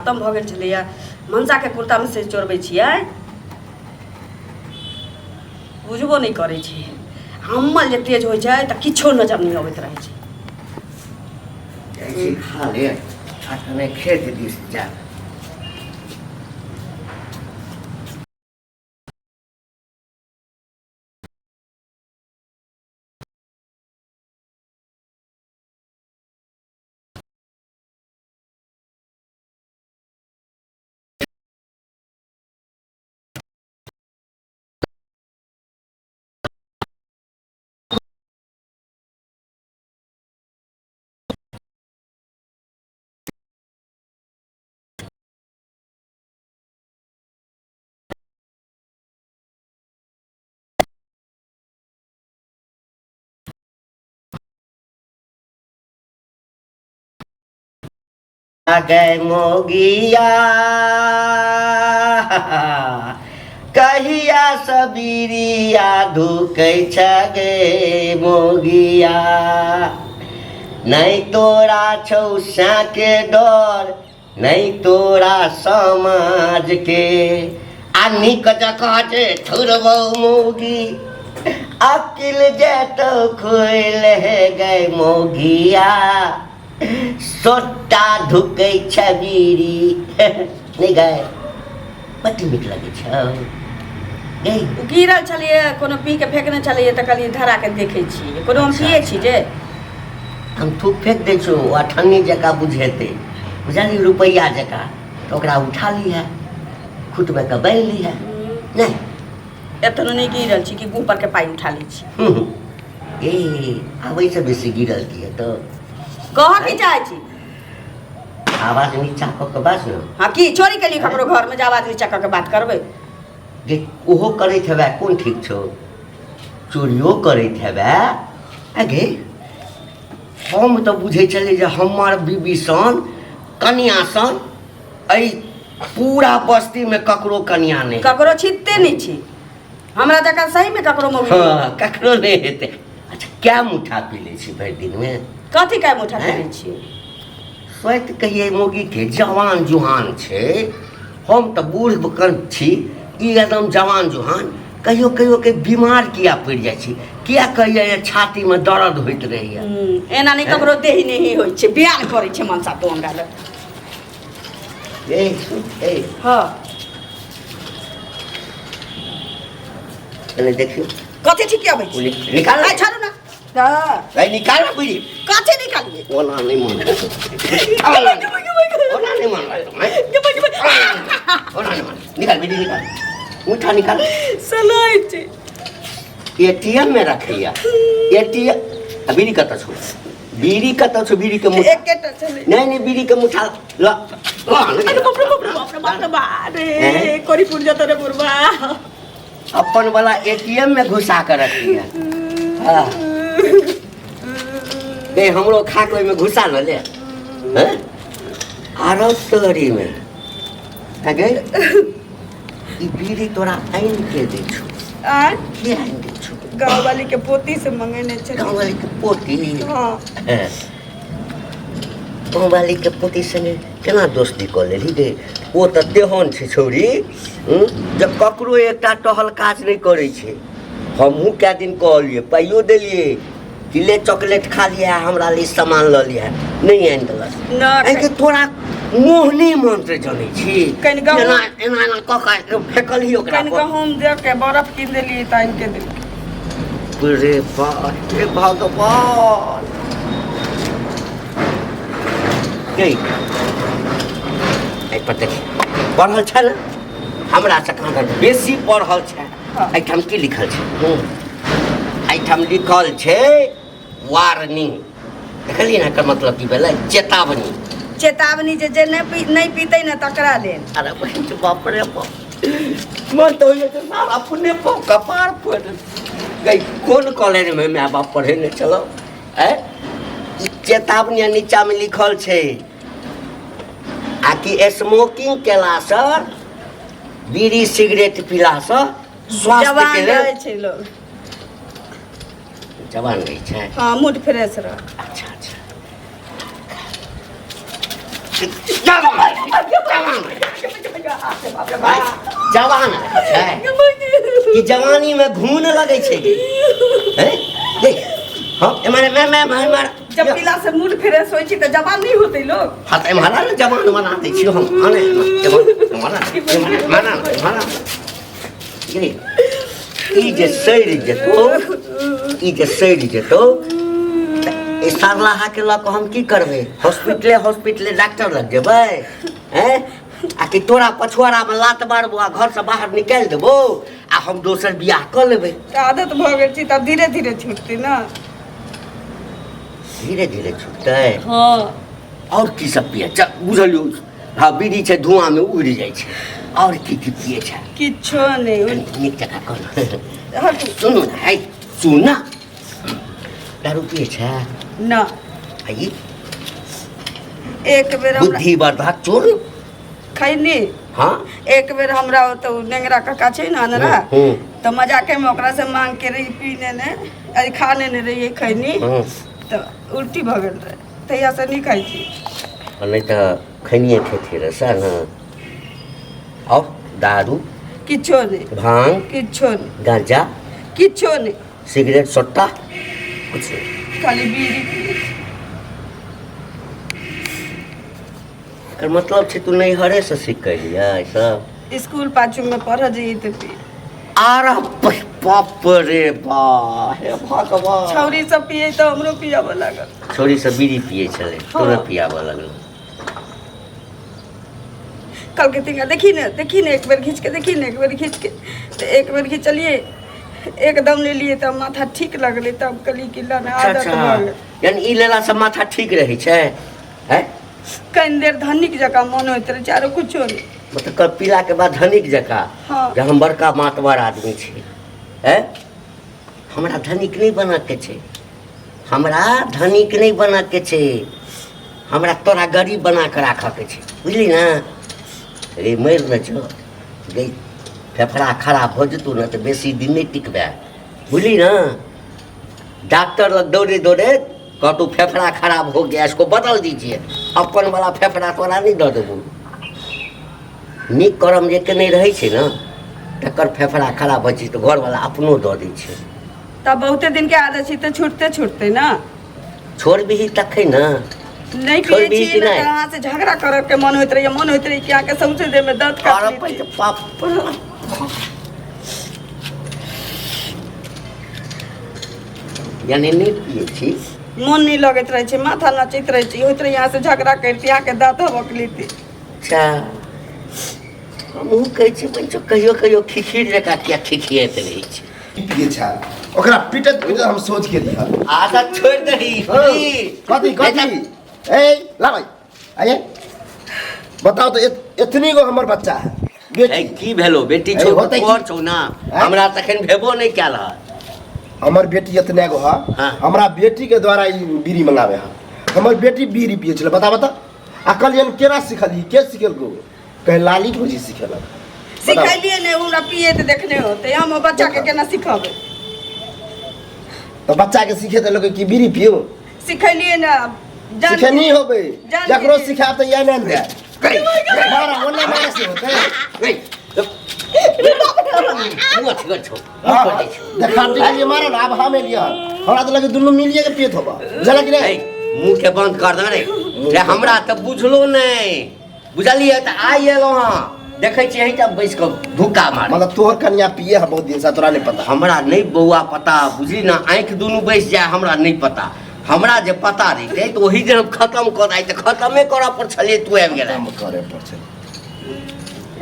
खत्म भ गेल छलैया मनसा के कुर्ता में से चोरबै छियै बुझबो नहीं करै छी हमल जे तेज होइ छै त किछो नजर नहीं अबैत रहै छै ऐसी खा ले अपने खेत दिस जा गए मोगिया कहिया सबीरिया धुकै छ गे मोगिया नहीं तोरा छौ के डर नहीं तोरा समाज के आ निक जकाँ जे थुरबौ मोगी अकिल जेतौ खोल गए मोगिया सोटा धुकै छबीरी नहीं गए बड्ड नीक लगै छौ गई गिरल छलिए कोनो पी के फेंकने छलिए त कहलिए धरा के देखै छी कोनो हम पिए छी जे हम थूक फेंक दै छौ अठन्नी जकाँ बुझेतै बुझली रुपैया जकाँ तो ओकरा उठा लिहे खुट में के बांधि लिहे नहीं एतनो नहीं गिरल छी कि मुँह पर के पाई उठा लै छी ए आबै से बेसी गिरल किए तो कह की चाहे छी आवाज नीचा क के बाज न हां की चोरी के लिए ककरो घर में आवाज नीचा क के बात करबै जे ओहो करैत हेबे कोन ठीक छौ चोरियो करैत हेबे आगे हम तो बुझे चले जे हमर बीबी सन कन्या सन ऐ पूरा बस्ती में ककरो कन्या नहीं ककरो छित्ते नहीं छी हमरा जका सही में ककरो मौगी हां ककरो नहीं हेते अच्छा क्या मुठा पी ले छी भर दिन में कथी काय मुठा पी ले छी स्वत कहिए मोगी के जवान जुहान छे हम तो बूढ़ बकन छी ई एकदम जवान जुहान कहियो कहियो के बीमार किया पड़ जाय छी किया कहिए छाती में दर्द होइत रहैया एना नहीं ककरो देही नहीं होय छे बियान करै छे मनसा तो हमरा ल ए हां एने देखियो कथी ठीक आबै छी निकाल आ छोड़ू ना ए निकाल ना बुझी कथी निकालिए ओना नहीं मन ओना नहीं मन ओना नहीं मन निकाल बेटी निकाल मुठा निकाल सलाई छे एटीएम में रखिया एटीएम बीड़ी कत छो बीड़ी कत छो बीड़ी के मुठा एकेटा चले नहीं बीड़ी के मुठा ल बाप रे कोरीपुर जत रे बुरबा अपन वाला एटीएम में घुसा कर रखिया हां दे हमरो खा कोई में घुसा न ले हैं आरो तोरी में आगे ई बीड़ी तोरा आइन के दे छु आ के आइन दे छु गांव वाली के पोती से मंगेने छे गांव वाली के पोती हां गांव वाली के पोती संगे केना दोस्ती क लेली गे ओ त देहन छे छौरी जब ककरो एकटा टहल काज नहीं करे छे हमहू क्या दिन कहलिए पाइयो देलिए कि ले चॉकलेट खा लिया हमरा लिए सामान ल लिया नहीं आइन दलस ना के तोरा मोहनी मंत्र जाने छी कनि गाँव एना एना एना कका फेकल ही ओकरा कनि हम देख के बर्फ कीन देली त इनके दे रे बाप रे भगवान गई आई पता पढ़ल छ न हमरा से कहाँ बेसी पढ़ल छ एठाम की लिखल छ एठाम लिखल छे वार्निंग देखलिए ना एकर मतलब की भेलै चेतावनी चेतावनी जे नहीं पीते ना तकरा देन अरे बहन बाप रे बाप मन तो ये तो सारा अपने कपार पर गई कौन कॉलेज में मैं बाप पढ़े ने चलो है चेतावनी नीचा में लिखल छे आ कि स्मोकिंग केला से बीड़ी सिगरेट पीला से स्वास्थ्य के लिए छे लोग जवान रही छे हां मूड फ्रेश रह अच्छा अच्छा जवान है कि जवानी में घून लगे छे हैं देख हम मैं जब पीला से मूड फ्रेश होई छी त जवान नहीं होते लोग। हां त हमारा जवान बना दे छी हम आने जवान हमारा ये ई जे सैरी जेतो ए सरलाहा के लक हम की करबे हॉस्पिटले डॉक्टर लग जेबै हैं आ कि तोरा पछुआरा में लात मारबो आ घर से बाहर निकाल देबो आ हम दोसर बियाह कर लेबै। आदत भ गेल छी तब धीरे धीरे छूटती ना। धीरे धीरे छूटते हाँ और की सब पिए बुझलियो हाँ बीड़ी छे धुआं में उड़ जाए छे और की पिए छे किछो नहीं नीक जगह कर सुनो ना है सुना दारू पिए छे ना आई एक बेर हमरा बुद्धि वर्धक चोर खैनी हाँ एक बेर हमरा तो नेंगरा काका छै ना नरा तो मजाके में ओकरा से मांग के रही पीने ने अरे खाने ने रही खैनी तो उल्टी भ गेल रहे तहिया से नहीं खाई छी नहीं तो खनिए थे रसा ना और दारू किछो नहीं भांग किछो नहीं गांजा किछो नहीं सिगरेट सट्टा कुछ नहीं खाली बीड़ी पिए। कर मतलब छे तू नहीं हरे से सीख लिया सब स्कूल पाछू में पढ़ जाइए तो पिए। आरा बाप रे बा हे भगवान छौरी सब पिए तो हमरो पियाबो लागल। छोरी से बीड़ी पिए छले तोरा पियाबो लगल कल के तिंगा देखी ने एक बार खींच के देखी ने एक बार खींच के तो एक बार खींचलिए एकदम ले लिए तब माथा ठीक लगले तब कली किला ने आदत भ गेल। यानी ई लेला से माथा ठीक रही छे हैं कहीं देर धनिक जका मन होइत रहे चारो कुछो नहीं मतलब कल पीला के बाद धनिक जका हाँ जब हम बड़का मातवर आदमी छे हैं हमरा धनिक नहीं बना के छे हमरा धनिक नहीं बना के छे हमरा तोरा गरीब बना के राख के छे बुझली ना रे मर न जो गई फेफड़ा खराब हो जतू ना तो बेसी दिन नहीं टिकबे बुझली ना डॉक्टर लग दौड़े कहतू फेफड़ा खराब हो गया इसको बदल दीजिए अपन वाला फेफड़ा तोरा नहीं दे देबू नीक करम जे के नहीं रहे छे ना तकर फेफड़ा खराब हो तो घर वाला अपनो दे दै छे तब बहुते दिन के आदत छी तो छूटते ना छोड़ भी तखे ना नहीं छोड़ पिए भी छी कि ना नहीं? कहां से झगड़ा करे के मन होइत रहे कि आके सौंसे दे में दर्द और कर पै पाप यानी नहीं पिए छी मन नहीं लगत रहे छे माथा नचैत रहे छी होइत रहे यहाँ से झगड़ा करती आके दांत हबक लेती। अच्छा हमहूँ कहै छी बच्चो कहियो खिखीर जका किया खिखियात रहै छै पिए छा ओकरा पीटत हम सोच के दिया आदत छोड़ दही कथी ए ला भाई आइए बताओ तो इतनी गो हमर बच्चा है ए की भेलो बेटी छौ कोर छौ ना हमरा तखन भेबो नहीं कैल है हमर बेटी इतने गो है हाँ। हमरा बेटी के द्वारा ई बीड़ी मंगावे है हमर बेटी बीड़ी पिए छले बता अकल यन केना सिखली के सिखल को कहे लाली भौजी सिखेला सिखैलिए ने हमरा पिए त देखने होते हम बच्चा के केना सिखाबे तो बच्चा के सिखे तो लोग की बीड़ी पियो सिखैलिए ना सिखे नहीं होबे जान जकरो के- सिखा तो ये नहीं दे मारा ओने मारे से होते हाँ, देखा ये मारा ना अब हमें लिया हमरा तो लगे दुनु मिलिए के पियत होबा जला कि नहीं मुंह के बंद कर दे रे रे हमरा त बुझलो नहीं बुझलिए त आई एलो हां देखै छी एही त बैस के धुका मार मतलब तोहर कन्या पिए है बहुत दिन से तोरा नहीं पता हमरा नहीं बौआ पता बुझली ना आंख दुनु बैस जाए हमरा नहीं पता हमरा जे पता रहिते तो वही दिन खत्म कर आई त खत्मे करऽ पर छलिए तू आबि गेला काम करे पर छै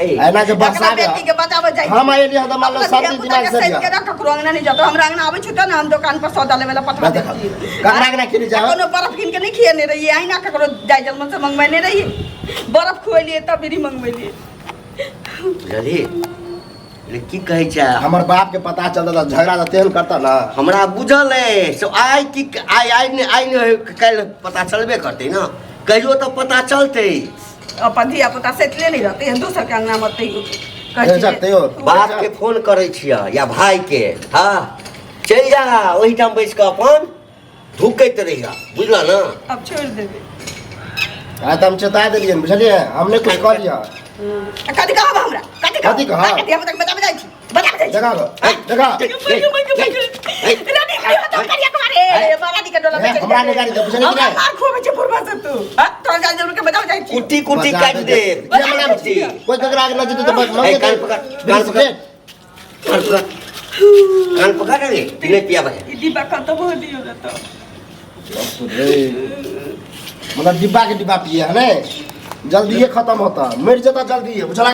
ए एना जे बरसा बेटी के बचावे जाय हम आए लिए तो मान लो शादी दिमाग से के दिया ककरो अंगना नहीं जातो हमरा अंगना आबै छुटा ना हम दुकान पर सौदा लेवेला पठा देखा देती ककरा के किन जाओ कोनो बर्फ किन के नहीं खिएने रहिए आईना ककरो जाय जलमन से मंगवाने रहिए बर्फ खुएलिए तब बीड़ी मंगवेलिए बुझली ले की कहै छै हमर बाप के पता चलता झगड़ा तो तेल करता ना हमरा बुझल है सो आई की आई ने कल पता चलबे करते ना कहियो तो पता चलते अपन धिया पुता सेटले नहीं रहते हैं दूसर के अंगना मत ए सकते हो बाप के फोन करे छिया या भाई के हाँ चल जा वही टाइम बैस के अपन धुकैत रहिया बुझला ना अब छोड़ देबे आज हम चेता दिलिए बुझलिए हमने कुछ कह लिया कथी कहब हमरा कथी कहब? कथी हम तक बता जाइ छी जगह जगह हमरा ने गाड़ी दे बुझलिए कि नहीं खूब छे पुरबा से तू तोरा जान जरूर के बता जाइ छी कुटी कुटी काट दे ये मना मत कोई गगरा आगे न जीते तो बस ए, कान पकड़ कान पकड़ रे तिने पिया भाई ई डिब्बा खत्म हो दियो रे तो मतलब डिब्बा के डिब्बा पिए है ना जल्दी ये खत्म होता मर जाता जल्दी बुझला